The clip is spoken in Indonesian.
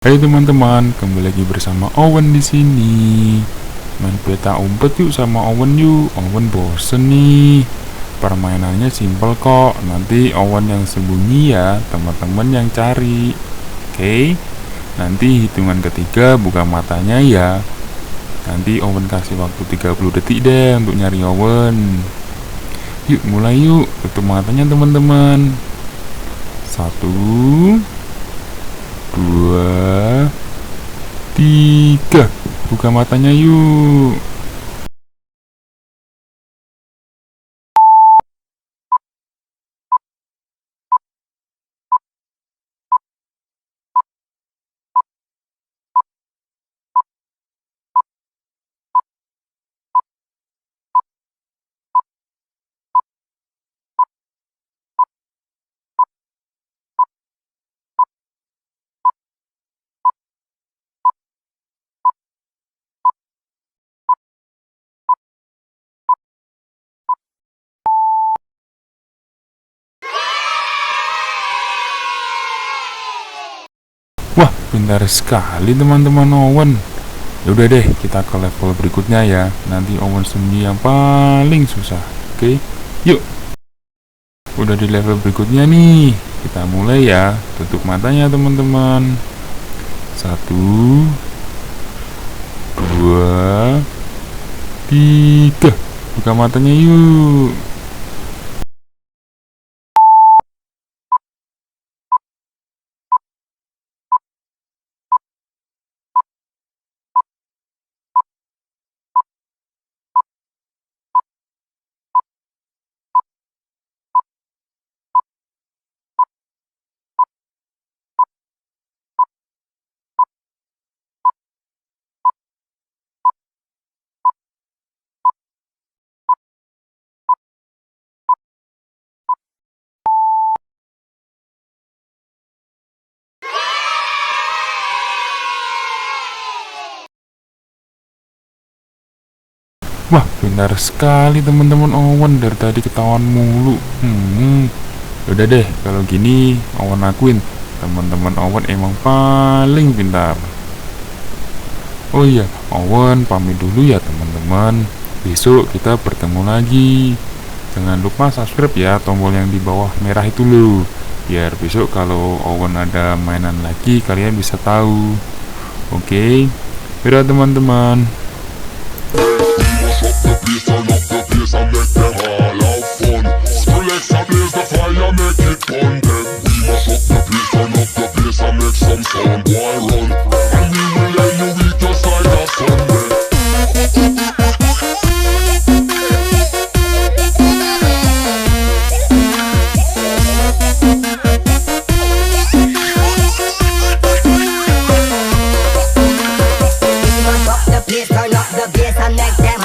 Hai teman-teman, kembali lagi bersama Owen di sini. Main peta umpet yuk sama Owen yuk. Owen bosen nih. Permainannya simpel kok. Nanti Owen yang sembunyi ya, teman-teman yang cari. Oke. Nanti hitungan ketiga buka matanya ya. Nanti Owen kasih waktu 30 detik deh untuk nyari Owen. Yuk mulai yuk. Tutup matanya teman-teman. 1 2 3, buka matanya yuk. Wah, pintar sekali teman-teman Owen. Yaudah deh, kita ke level berikutnya ya. Nanti Owen sembunyi yang paling susah. Oke, yuk. Udah di level berikutnya nih. Kita mulai ya. Tutup matanya teman-teman. 1 2 3, buka matanya yuk. Wah, pintar sekali teman-teman Owen, dari tadi ketahuan mulu. Udah deh, kalau gini Owen akuin teman-teman Owen emang paling pintar. Oh iya, Owen pamit dulu ya teman-teman. Besok kita bertemu lagi. Jangan lupa subscribe ya, tombol yang di bawah merah itu loh. Biar besok kalau Owen ada mainan lagi kalian bisa tahu. Oke, dadah teman-teman. Turn up the place and make them all have fun. Skrillex a blaze the fire, make it fun. Then we mash up the place, turn up the place and make some sound. Boy run, and we will let you eat just like a Sunday. Turn up the bass and make them